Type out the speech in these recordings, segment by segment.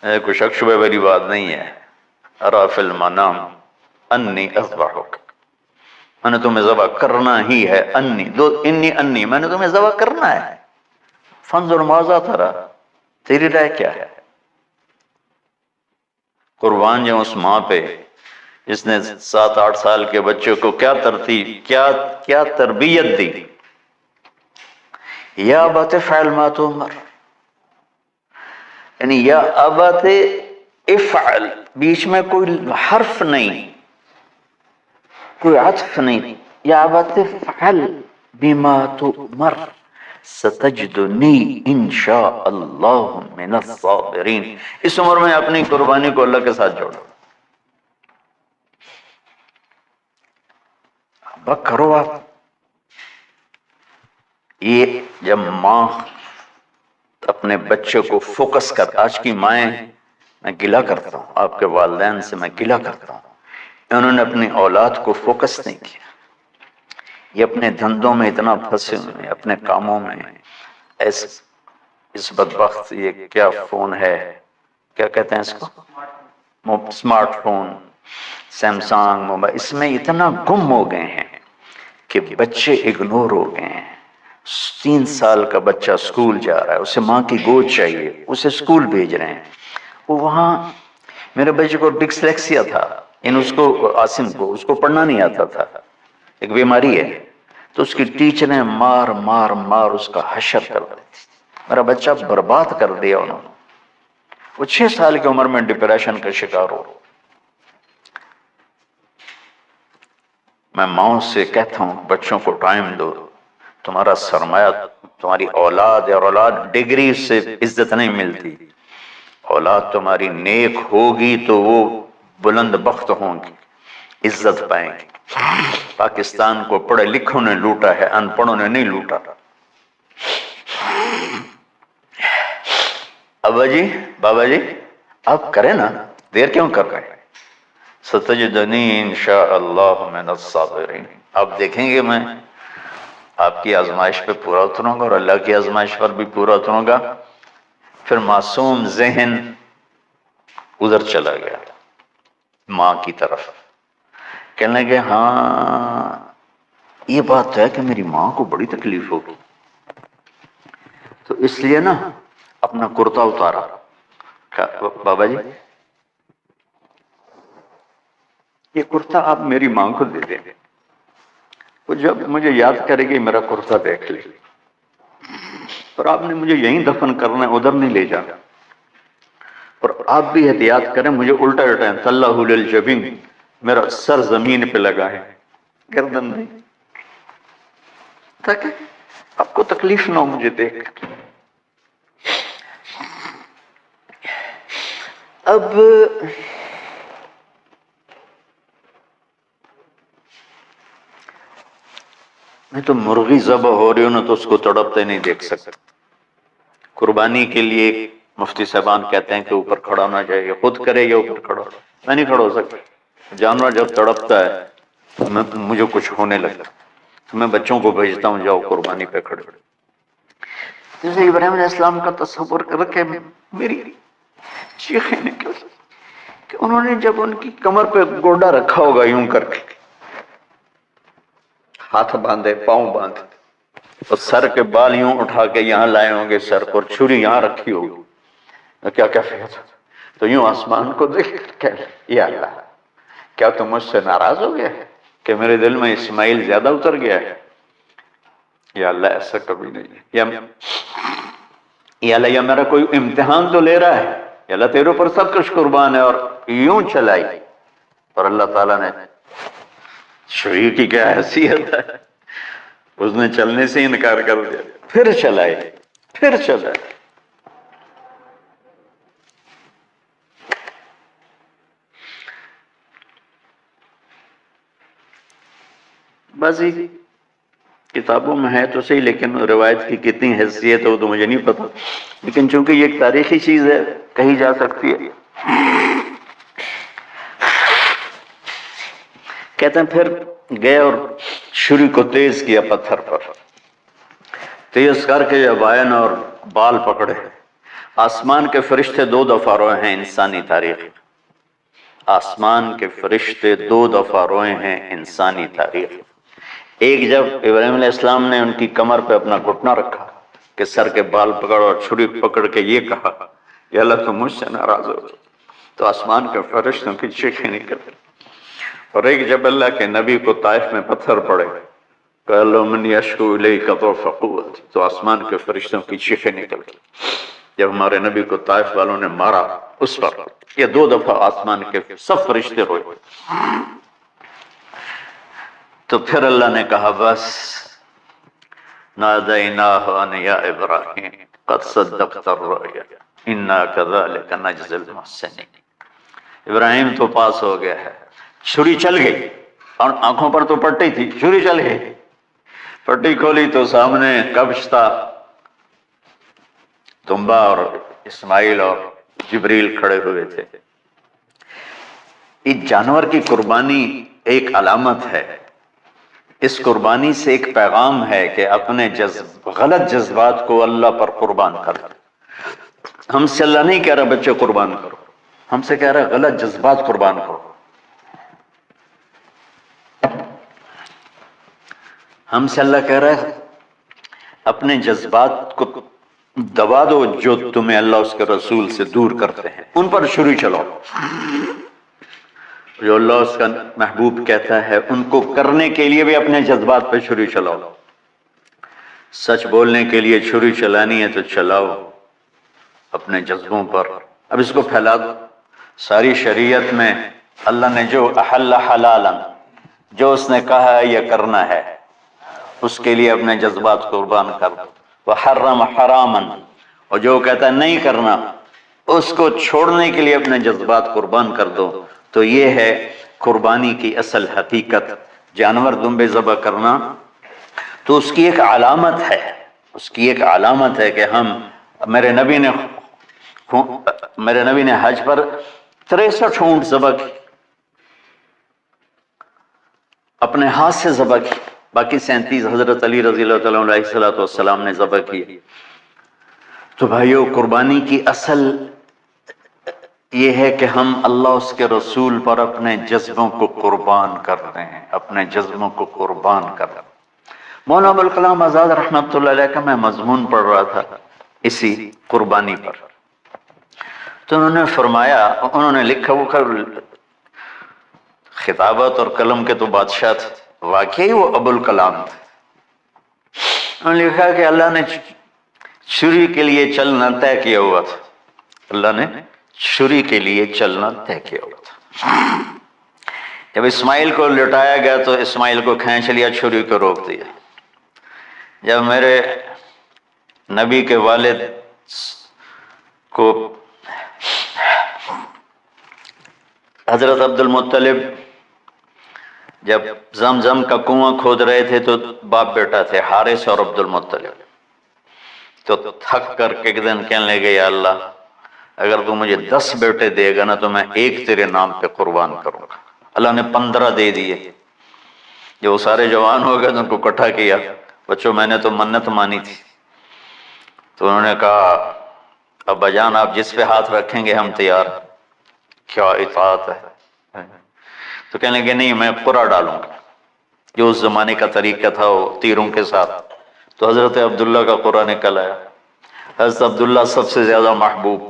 کوئی شک شبہ والی بات نہیں ہے، ارا فی المنام انی اذبحک، میں نے تمہیں ذبح کرنا ہی ہے، انی میں نے تمہیں ذبح کرنا ہے، فانظر ماذا تری، تیری رائے کیا ہے؟ قربان جو اس ماں پہ جس نے 7-8 سال کے بچے کو کیا تربیت دی، یا ابت افعل ما تؤمر، یعنی یا ابت افعل، بیچ میں کوئی حرف نہیں، کوئی عطف نہیں، یا ابت افعل بما تؤمر ستجدنی انشاء اللہ من الصابرین۔ اس عمر میں اپنی قربانی کو اللہ کے ساتھ جوڑو، بک کرو آپ۔ یہ جب ماں اپنے بچے کو فوکس کر، آج کی مائیں، میں گلہ کرتا ہوں آپ کے والدین سے، میں گلہ کرتا ہوں، انہوں نے اپنی اولاد کو فوکس نہیں کیا، یہ اپنے دھندوں میں اتنا پھنسے ہوئے، اپنے کاموں میں، اس بدبخت یہ کیا فون ہے، کیا کہتے ہیں اس کو، اسمارٹ فون، سیمسنگ موبائل، اس میں اتنا گم ہو گئے ہیں کہ بچے اگنور ہو گئے ہیں۔ 3 سال کا بچہ سکول جا رہا ہے، اسے ماں کی گود چاہیے، اسے سکول بھیج رہے ہیں، وہ وہاں، میرے بچے کو ڈسلیکسیا تھا، اس کو عاصم کو، اس کو پڑھنا نہیں آتا تھا، ایک بیماری ہے، تو اس کی ٹیچریں مار مار مار اس کا حشر کر دیتی، میرا بچہ برباد کر دیا انہوں نے، وہ 6 سال کی عمر میں ڈپریشن کا شکار ہو۔ میں ماؤں سے کہتا ہوں بچوں کو ٹائم دو، تمہارا سرمایہ تمہاری اولاد ہے، اور اولاد ڈگری سے عزت نہیں ملتی، اولاد تمہاری نیک ہوگی تو وہ بلند بخت ہوں گی، عزت پائیں گی۔ پاکستان کو پڑھے لکھوں نے لوٹا ہے، ان پڑھوں نے نہیں لوٹا۔ ابا جی، بابا جی، آپ کریں نا، دیر کیوں کر رہے ہیں؟ ستجدنی انشاء اللہ من الصابرین، آپ دیکھیں گے میں آپ کی آزمائش پہ پورا اتروں گا، اور اللہ کی آزمائش پر بھی پورا اتروں گا۔ پھر معصوم ذہن ادھر چلا گیا ماں کی طرف، کہنے لگے ہاں یہ بات ہے کہ میری ماں کو بڑی تکلیف ہوگی، تو اس لیے نا اپنا کرتا اتارا، بابا جی یہ کرتا آپ میری ماں کو دے دیں، وہ جب مجھے یاد کرے گی میرا کرتا دیکھ لے، اور آپ نے مجھے یہیں دفن کرنا ہے، ادھر نہیں لے جانا، اور آپ بھی احتیاط کریں، مجھے الٹا الٹا اللہ للجبین، میرا سر زمین پہ لگا ہے، گردن نہیں، تاکہ آپ کو تکلیف نہ ہو مجھے دیکھ۔ اب میں تو مرغی ذبح ہو رہی ہوں نا تو اس کو تڑپتے نہیں دیکھ سکتا، قربانی کے لیے مفتی صاحبان کہتے ہیں کہ اوپر کھڑا ہونا چاہیے، خود کرے یا اوپر کھڑا ہو، میں نہیں کھڑا ہو سکتا، جانور جب تڑپتا ہے مجھے کچھ ہونے لگتا، تو میں بچوں کو بھیجتا ہوں جاؤ قربانی پہ کھڑے۔ جیسے ابراہیم علیہ السلام کا تصور کر کے میری چیخیں نکل، کہ انہوں نے جب ان کی کمر پہ گوڈا رکھا ہوگا یوں کر کے، ہاتھ باندھے، پاؤں باندھے، اور سر کے بال یوں اٹھا کے یہاں لائے ہوں گے سر پر، چھری یہاں رکھی ہوگی، کیا کیفیت، تو یوں آسمان کو دیکھ کے یا اللہ کیا تم مجھ سے ناراض ہو گیا کہ میرے دل میں اسماعیل زیادہ اتر گیا ہے؟ یا اللہ ایسا کبھی نہیں ہے، یا اللہ یا میرا کوئی امتحان تو لے رہا ہے، یا اللہ تیرے پر سب کچھ قربان ہے، اور یوں چلائی، اور اللہ تعالیٰ نے شریع کی کیا حیثیت ہے، اس نے چلنے سے انکار کر دیا، پھر چلائے، پھر چلائے۔ بازی کتابوں میں ہے تو صحیح، لیکن روایت کی کتنی حیثیت ہے وہ تو مجھے نہیں پتا، لیکن چونکہ یہ ایک تاریخی چیز ہے کہی جا سکتی ہے۔ کہتے ہیں پھر گئے اور چھری کو تیز کیا پتھر پر، تیز کر کے جب آئے نا اور بال پکڑے، آسمان کے فرشتے 2 دفعہ روئے ہیں انسانی تاریخ میں، آسمان کے فرشتے 2 دفعہ روئے ہیں انسانی تاریخ میں۔ ایک جب ابراہیم علیہ السلام نے ان کی کمر پہ اپنا گھٹنا رکھا کہ سر کے بال پکڑ اور چھری پکڑ کے یہ کہا یا اللہ تو مجھ سے ناراض ہو، تو آسمان کے فرشتوں کی چیخیں نکل۔ اور ایک جب اللہ کے نبی کو طائف میں پتھر پڑے کہ اللہ من یشکو الیک ضعف قوت، تو آسمان کے فرشتوں کی چیخیں نکل گئی جب ہمارے نبی کو طائف والوں نے مارا اس پر۔ یہ 2 دفعہ آسمان کے سب فرشتے روئے۔ تو پھر اللہ نے کہا بس، نادیناہ ان یا ابراہیم قد صدقت الرؤیا انا کذلک نجزی المحسنین۔ ابراہیم تو پاس ہو گیا ہے، چھری چل گئی اور آنکھوں پر تو پٹی تھی، چھری چل گئی، پٹی کھولی تو سامنے کبش تھا، تنبا اور اسماعیل اور جبریل کھڑے ہوئے تھے۔ اس جانور کی قربانی ایک علامت ہے، اس قربانی سے ایک پیغام ہے کہ اپنے غلط جذبات کو اللہ پر قربان کر۔ ہم سے اللہ نہیں کہہ رہا بچے قربان کرو، ہم سے کہہ رہا غلط جذبات قربان کرو۔ ہم سے اللہ کہہ رہا ہے اپنے جذبات کو دبا دو جو تمہیں اللہ اس کے رسول سے دور کرتے ہیں، ان پر چھری چلاؤ۔ جو اللہ اس کا محبوب کہتا ہے ان کو کرنے کے لیے بھی اپنے جذبات پہ چھری چلاؤ۔ سچ بولنے کے لیے چھری چلانی ہے تو چلاؤ اپنے جذبوں پر۔ اب اس کو پھیلا دو۔ ساری شریعت میں اللہ نے جو احل حلالا، جو اس نے کہا ہے یہ کرنا ہے، اس کے لیے اپنے جذبات قربان کر دو۔ وحرم حراما، اور جو کہتا ہے نہیں کرنا اس کو چھوڑنے کے لیے اپنے جذبات قربان کر دو۔ تو یہ ہے قربانی کی اصل حقیقت۔ جانور دمبے ذبح کرنا تو اس کی ایک علامت ہے، اس کی ایک علامت ہے کہ ہم میرے نبی نے حج پر 63 اونٹ ذبح کی، اپنے ہاتھ سے ذبح کی، باقی 37 حضرت علی رضی اللہ تعالیٰ علیہ السلام نے ذبح کی۔ تو بھائیو قربانی کی اصل یہ ہے کہ ہم اللہ اس کے رسول پر اپنے جذبوں کو قربان کرتے ہیں، اپنے جذبوں کو قربان کرتے ہیں۔ مولانا ابوالکلام آزاد رحمۃ اللہ علیہ کا میں مضمون پڑھ رہا تھا اسی قربانی پر، تو انہوں نے فرمایا، انہوں نے لکھا، وہ خطابت اور قلم کے تو بادشاہ تھے، واقعی وہ ابوالکلام تھے۔ انہوں نے لکھا کہ اللہ نے چھری کے لیے چلنا طے کیا ہوا تھا، اللہ نے چھری کے لیے چلنا طے کیا ہوا تھا۔ جب اسماعیل کو لٹایا گیا تو اسماعیل کو کھینچ لیا، چھری کو روک دیا۔ جب میرے نبی کے والد کو حضرت عبد المطلب جب زمزم کا کنواں کھود رہے تھے تو باپ بیٹا تھے حارث اور عبد المطلب، تو تھک کر کے ایک دن کہنے لگے یا اللہ اگر تو مجھے 10 بیٹے دے گا نا تو میں ایک تیرے نام پہ قربان کروں گا۔ اللہ نے 15 دے دیے۔ جو سارے جوان ہو گئے تو ان کو اکٹھا کیا، بچوں میں نے تو منت مانی تھی۔ تو انہوں نے کہا ابا جان آپ جس پہ ہاتھ رکھیں گے ہم تیار۔ کیا اطاعت ہے۔ تو کہنے لگے نہیں میں قرعہ ڈالوں گا، جو اس زمانے کا طریقہ تھا وہ تیروں کے ساتھ۔ تو حضرت عبداللہ کا قرعہ نکل آیا۔ حضرت عبداللہ سب سے زیادہ محبوب،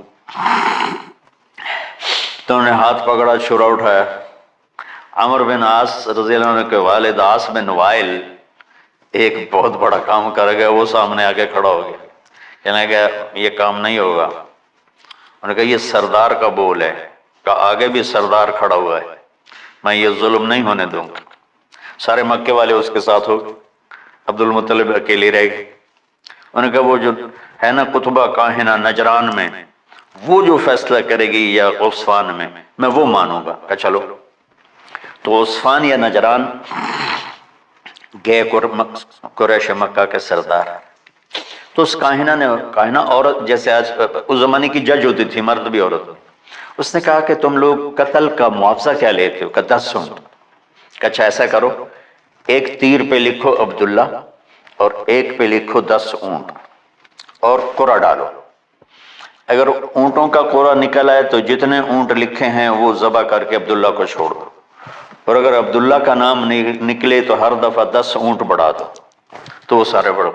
تو انہوں نے ہاتھ پکڑا، چھرا اٹھایا۔ عمر بن عاص رضی اللہ عنہ کے والد عاص بن وائل ایک بہت بڑا کام کر گئے، وہ سامنے آگے کھڑا ہو گیا، کہنے لگا یہ کام نہیں ہوگا۔ انہوں نے کہا یہ سردار کا بول ہے، کہ آگے بھی سردار کھڑا ہوا ہے، میں یہ ظلم نہیں ہونے دوں گا۔ سارے مکے والے اس کے ساتھ ہو گئے، عبد المطلب اکیلی رہ گئی۔ انہوں نے کہا وہ جو ہے نا قطبہ کاہنہ نجران میں، وہ جو فیصلہ کرے گی یا غصفان میں وہ مانوں گا۔ کہا چلو۔ تو غصفان یا نجران گئے قریش مکہ کے سردار۔ تو اس کاہنہ عورت، جیسے آج اس زمانے کی جج ہوتی تھی، مرد بھی عورت بھی، اس نے کہا کہ تم لوگ قتل کا معاوضہ کیا لیتے ہو؟ کہ 10 اونٹ۔ کہ اچھا ایسا کرو، ایک تیر پہ لکھو عبداللہ اور ایک پہ لکھو 10 اونٹ اور قرعہ ڈالو۔ اگر اونٹوں کا قرعہ نکل آئے تو جتنے اونٹ لکھے ہیں وہ ذبح کر کے عبداللہ کو چھوڑ دو، اور اگر عبداللہ کا نام نکلے تو ہر دفعہ 10 اونٹ بڑھا دو، تو وہ سارے بڑھ